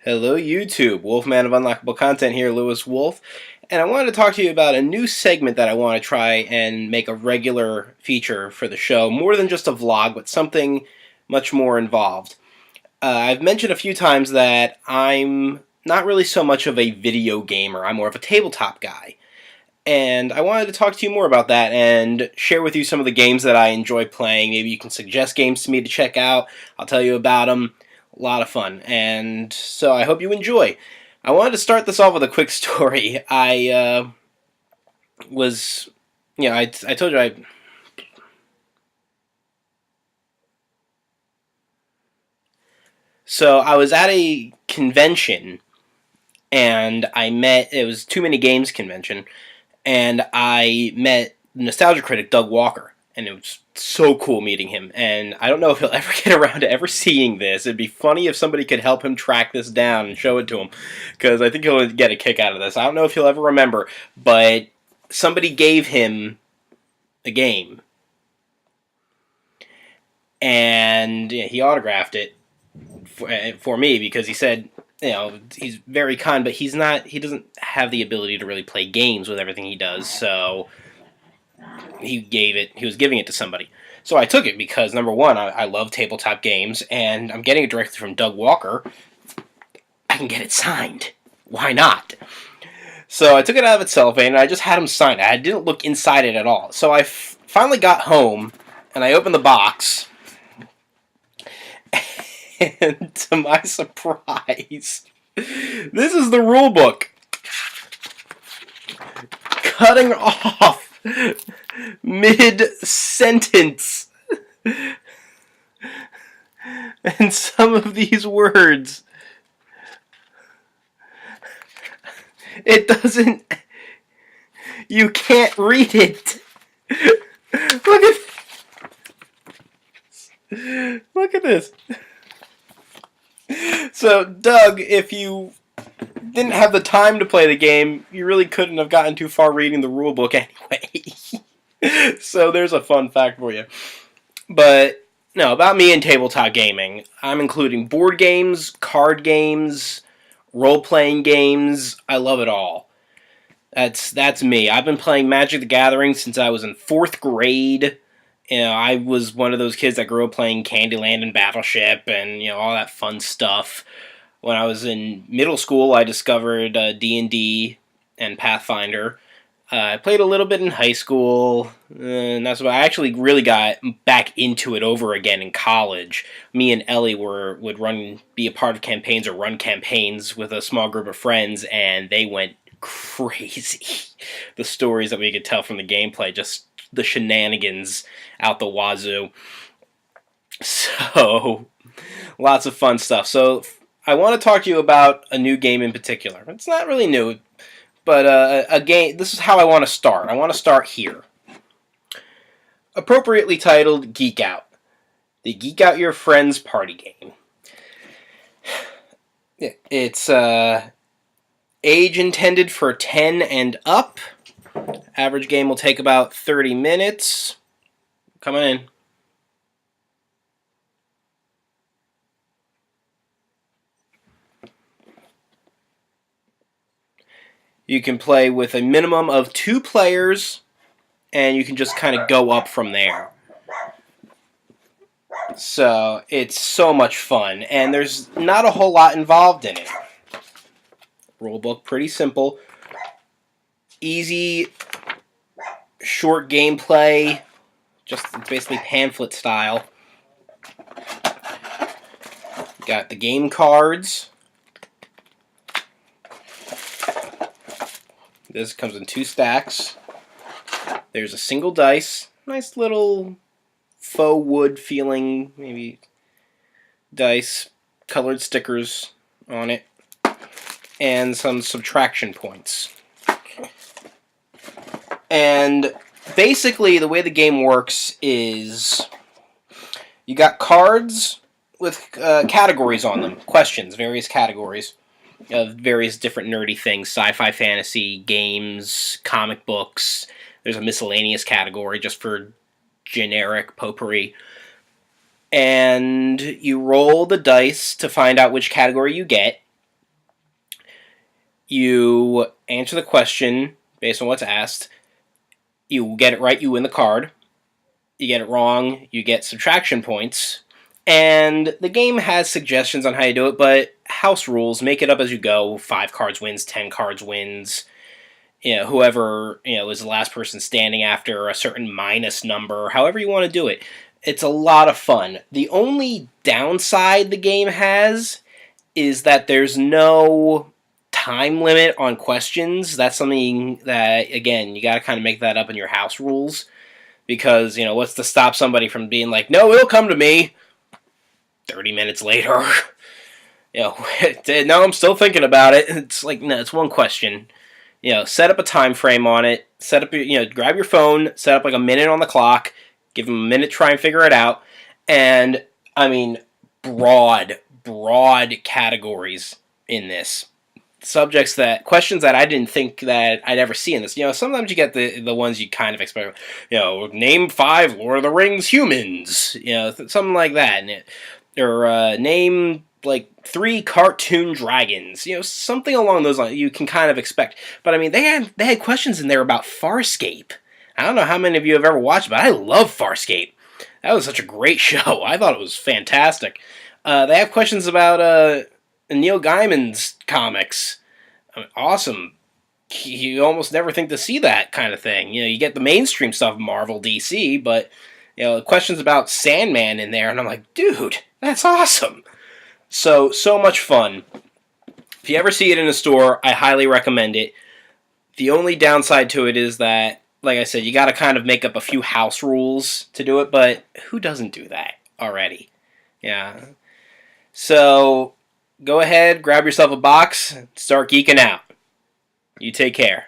Hello YouTube, Wolfman of Unlockable Content here, Lewis Wolf, and I wanted to talk to you about a new segment that I want to try and make a regular feature for the show, more than just a vlog, but something much more involved. I've mentioned a few times that I'm not really so much of a video gamer, I'm more of a tabletop guy. And I wanted to talk to you more about that and share with you some of the games that I enjoy playing. Maybe you can suggest games to me to check out. I'll tell you about them. A lot of fun. And so I hope you enjoy. I wanted to start this off with a quick story. I told you So I was at a convention and it was Too Many Games convention, and I met nostalgia critic Doug Walker, and it was so cool meeting him. And I don't know if he'll ever get around to ever seeing this. It'd be funny if somebody could help him track this down and show it to him, because I think he'll get a kick out of this. I don't know if he'll ever remember, but somebody gave him a game, and he autographed it for me because he said, he's very kind, but he doesn't have the ability to really play games with everything he does, so he was giving it to somebody. So I took it because, number one, I love tabletop games, and I'm getting it directly from Doug Walker. I can get it signed. Why not? So I took it out of its cellophane, and I just had him sign it. I didn't look inside it at all. So I finally got home, and I opened the box, and to my surprise, this is the rule book. Cutting off mid-sentence. And some of these words, it doesn't, you can't read it. Look at this. So, Doug, if you didn't have the time to play the game, you really couldn't have gotten too far reading the rulebook anyway. So there's a fun fact for you. But, no, about me and tabletop gaming, I'm including board games, card games, role-playing games. I love it all. That's me. I've been playing Magic the Gathering since I was in 4th grade. I was one of those kids that grew up playing Candyland and Battleship and, all that fun stuff. When I was in middle school, I discovered D&D and Pathfinder. I played a little bit in high school, and that's why I actually really got back into it over again in college. Me and Ellie would be a part of campaigns or run campaigns with a small group of friends, and they went crazy. The stories that we could tell from the gameplay, just the shenanigans out the wazoo. So, lots of fun stuff. So, I want to talk to you about a new game in particular. It's not really new, but a game. This is how I want to start. I want to start here. Appropriately titled Geek Out. The Geek Out Your Friends party game. It's age intended for 10 and up. Average game will take about 30 minutes. Come on in. You can play with a minimum of 2 players, and you can just kind of go up from there. So, it's so much fun, and there's not a whole lot involved in it. Rulebook, pretty simple. Easy, short gameplay, just basically pamphlet style. Got the game cards. This comes in 2 stacks. There's a single dice. Nice little faux wood feeling, maybe dice. Colored stickers on it. And some subtraction points. And basically the way the game works is you got cards with categories on them. Questions, various categories. Of various different nerdy things, sci-fi, fantasy, games, comic books. There's a miscellaneous category just for generic potpourri. And you roll the dice to find out which category you get, You answer the question based on what's asked. You get it right, you win the card. You get it wrong, you get subtraction points. And the game has suggestions on how you do it, but house rules, make it up as you go. 5 cards wins, 10 cards wins. Whoever, is the last person standing after a certain minus number, however you want to do it. It's a lot of fun. The only downside the game has is that there's no time limit on questions. That's something that, again, you got to kind of make that up in your house rules. Because, what's to stop somebody from being like, no, it'll come to me 30 minutes later. No, I'm still thinking about it. It's like, no, it's one question. Set up a time frame on it. Set up, grab your phone, set up like a minute on the clock, give them a minute, try and figure it out. And, I mean, broad categories in this. Questions that I didn't think that I'd ever see in this. Sometimes you get the ones you kind of expect. Name 5 Lord of the Rings humans. Something like that. Or name like 3 cartoon dragons. Something along those lines you can kind of expect. But I mean, they had questions in there about Farscape. I don't know how many of you have ever watched, but I love Farscape. That was such a great show. I thought it was fantastic. They have questions about Neil Gaiman's comics. I mean, awesome. You almost never think to see that kind of thing. You get the mainstream stuff, Marvel, DC, but questions about Sandman in there, and I'm like, dude, that's awesome. So much fun. If you ever see it in a store, I highly recommend it. The only downside to it is that, like I said, you got to kind of make up a few house rules to do it, but who doesn't do that already? Yeah. So go ahead, grab yourself a box, start geeking out. You take care.